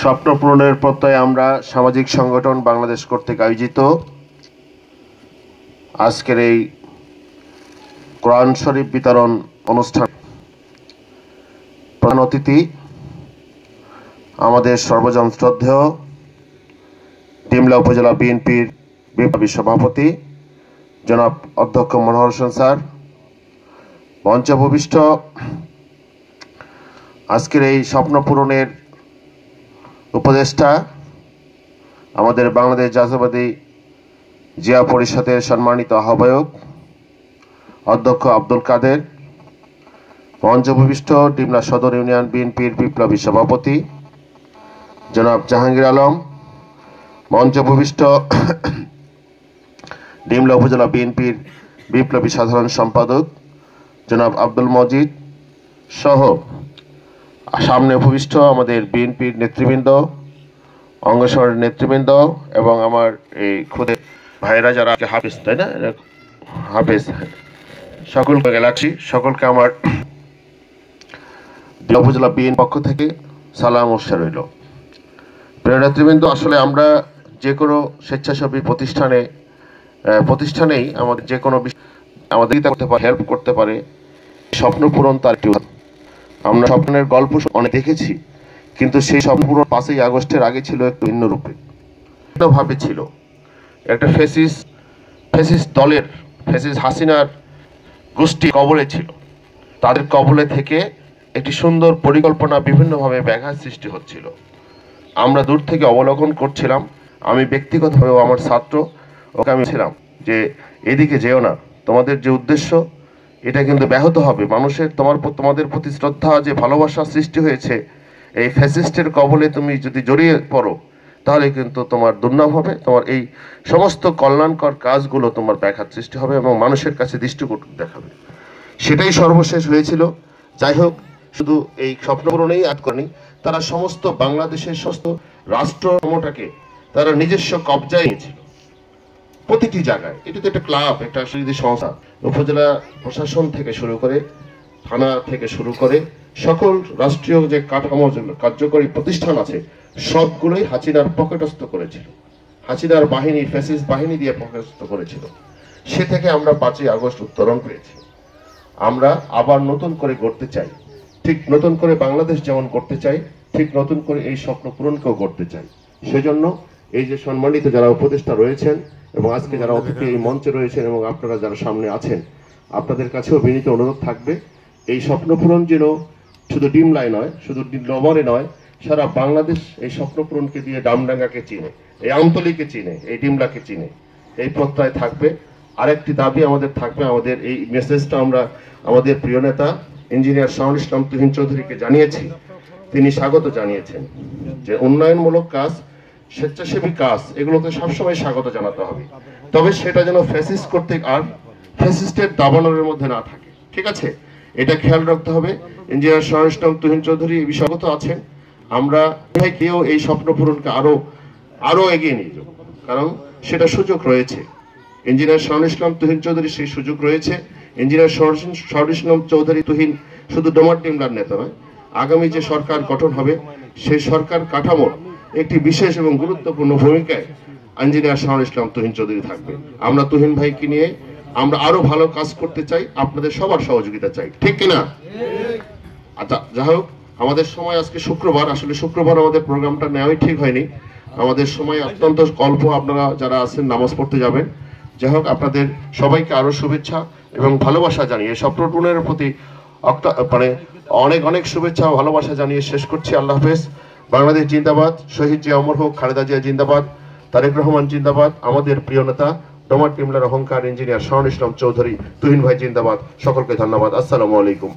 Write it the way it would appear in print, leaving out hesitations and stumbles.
স্বপ্ন পূরণের প্রত্যয়ে আমরা সামাজিক সংগঠন বাংলাদেশ কর্তৃক আয়োজিত আজকের এই কোরআন শরীফ বিতরণ অনুষ্ঠান প্রধান অতিথি আমাদের সর্বজন শ্রদ্ধেয় ডিমলা উপজেলা বিএনপির বিপ্লবী সভাপতি জনাব অধ্যক্ষ মনোহর হোসেন স্যার, মঞ্চে উপবিষ্ট আজকের এই স্বপ্ন পূরণের উপদেষ্টা আমাদের বাংলাদেশ জাতীয়তাবাদী জিয়া পরিষদের সম্মানিত আহ্বায়ক অধ্যক্ষ আব্দুল কাদের, মঞ্চে উপবিষ্ট ডিমলা সদর ইউনিয়ন বিএনপির বিপ্লবী সভাপতি জনাব জাহাঙ্গীর আলম, মঞ্চে উপবিষ্ট ডিমলা উপজেলা বিএনপির বিপ্লবী সাধারণ সম্পাদক জনাব আব্দুল মজিদ সহ সামনে উপবিষ্ট আমাদের বিএনপির নেতৃবৃন্দ, অঙ্গসরের নেতৃবৃন্দ এবং আমার এই খুদে ভাইরা যারা হাফেজ, তাই না, হাফেজ, সকলকে গেলাচ্ছি, সকলকে আমার উপজেলা বিএনপির পক্ষ থেকে সালাম ও রইল। প্রিয় নেতৃবৃন্দ, আসলে আমরা যে কোনো স্বেচ্ছাসেবী প্রতিষ্ঠানেই আমাদের যে কোনো আমাদের করতে পারে, হেল্প করতে পারে, স্বপ্ন পূরণ তার একটি। আমরা স্বপ্নের গল্প অনেক দেখেছি, কিন্তু সেই স্বপ্ন পূরণ 5ই আগস্টের আগে ছিল একটু ভিন্ন রূপে, ভাবে ছিল একটা ফ্যাসিস্ট দলের, ফ্যাসিস্ট হাসিনার গোষ্ঠী কবলে ছিল। তাদের কবলে থেকে একটি সুন্দর পরিকল্পনা বিভিন্নভাবে ব্যাঘাত সৃষ্টি হচ্ছিল। আমরা দূর থেকে অবলোকন করছিলাম। আমি ব্যক্তিগতভাবেও আমার ছাত্র ওকে আমি ছিলাম যে এদিকে যেও না, তোমাদের যে উদ্দেশ্য এটা কিন্তু ব্যাহত হবে। মানুষের তোমাদের প্রতি শ্রদ্ধা, যে ভালোবাসা সৃষ্টি হয়েছে, এই ফ্যাসিস্টের কবলে তুমি যদি জড়িয়ে পড়ো তাহলে কিন্তু তোমার দুর্নাম হবে, তোমার এই সমস্ত কল্যাণকর কাজগুলো তোমার ব্যাঘাত সৃষ্টি হবে এবং মানুষের কাছে দৃষ্টিকটু দেখাবে। সেটাই সর্বশেষ হয়েছিল। যাই হোক, শুধু এই স্বপ্ন পূরণেই আদ করেনি, তারা সমস্ত বাংলাদেশের সমস্ত রাষ্ট্রটাকে তারা নিজস্ব কবজায় নিয়েছিল প্রতিটি জায়গায়। এটা তো একটা ক্লাব, একটা আসলে সংস্থা, উপজেলা প্রশাসন থেকে শুরু করে থানা থেকে শুরু করে সকল রাষ্ট্রীয় যে কাঠামো কার্যকরী প্রতিষ্ঠান আছে সবগুলোই হাসিনার পকেটস্থ করেছিল, হাসিনার বাহিনী, ফ্যাসিস্ট বাহিনী দিয়ে পকেটস্থ করেছিল। সে থেকে আমরা 5ই আগস্ট উত্তরণ পেয়েছি। আমরা আবার নতুন করে গড়তে চাই, ঠিক নতুন করে বাংলাদেশ যেমন করতে চাই, ঠিক নতুন করে এই স্বপ্ন পূরণকেও করতে চাই। সেজন্য এই যে সম্মানিত যারা উপদেষ্টা রয়েছেন এবং আজকে যারা অতিথি এই মঞ্চে রয়েছেন এবং আপনারা যারা সামনে আছেন, আপনাদের কাছেও বিনীত অনুরোধ থাকবে এই স্বপ্ন পূরণ যেন শুধু ডিমলায় নয়, শুধু নগরে নয়, সারা বাংলাদেশ এই স্বপ্ন পূরণকে দিয়ে ডামডাঙ্গাকে চিনে, এই আমতলীকে চিনে, এই ডিমলাকে চিনে, এই প্রত্যয় থাকবে। আরেকটি দাবি আমাদের থাকবে, আমাদের এই মেসেজটা আমরা আমাদের প্রিয় নেতা ইঞ্জিনিয়ার শাহুল ইসলাম তুহিন চৌধুরীকে জানিয়েছি। তিনি স্বাগত জানিয়েছেন যে উন্নয়নমূলক কাজ, স্বেচ্ছাসেবী কাজ, এগুলোকে সবসময় স্বাগত জানাতে হবে, তবে সেটা যেন ফ্যাসিস্ট কর্তৃক আর ফ্যাসিস্টের দাবানলের মধ্যে না থাকে। ঠিক আছে, এটা খেয়াল রাখতে হবে। ইঞ্জিনিয়ার শাহুল ইসলাম তুহিন চৌধুরী এই বিষয়ে অবগত আছেন। আমরা কেউ এই স্বপ্ন পূরণকে আরো এগিয়ে নিয়ে যাব, কারণ সেটা সুযোগ রয়েছে। ইঞ্জিনিয়ার শাহুল ইসলাম তুহিন চৌধুরী সেই সুযোগ রয়েছে। ইঞ্জিনিয়ার শাহুল ইসলাম চৌধুরী তুহিন শুধু ডোমার ডিমলার নেতা নয়, আগামী যে সরকার গঠন হবে সেই সরকার কাঠামোর একটি বিশেষ এবং গুরুত্বপূর্ণ ভূমিকায় ইঞ্জিনিয়ার শাহুল ইসলাম তুহিন চৌধুরী থাকবে। আমরা তুহিন ভাইকে নিয়ে আমরা আরো ভালো কাজ করতে চাই, আপনাদের সবার সহযোগিতা চাই, ঠিক কিনা? আচ্ছা, যাই হোক, আমাদের সময় আজকে শুক্রবার, আসলে শুক্রবার আমাদের প্রোগ্রামটা নেওয়াই ঠিক হয়নি, আমাদের সময় অত্যন্ত অল্প, আপনারা যারা আছেন নামাজ পড়তে যাবেন। যাই হোক, আপনাদের সবাইকে আরো শুভেচ্ছা এবং ভালোবাসা জানিয়ে স্বপ্ন পূরণের প্রতি অনেক অনেক শুভেচ্ছা ও ভালোবাসা জানিয়ে শেষ করছি। আল্লাহ হাফেজ। বাংলাদেশ জিন্দাবাদ, শহীদ জিয়া অমর হোক, খালেদা জিয়া জিন্দাবাদ, তারেক রহমান জিন্দাবাদ, আমাদের প্রিয় নেতা ডোমার ডিমলার অহংকার ইঞ্জিনিয়ার শাহুল ইসলাম চৌধুরী তুহিন ভাই জিন্দাবাদ। সকলকে ধন্যবাদ। আসসালামু আলাইকুম।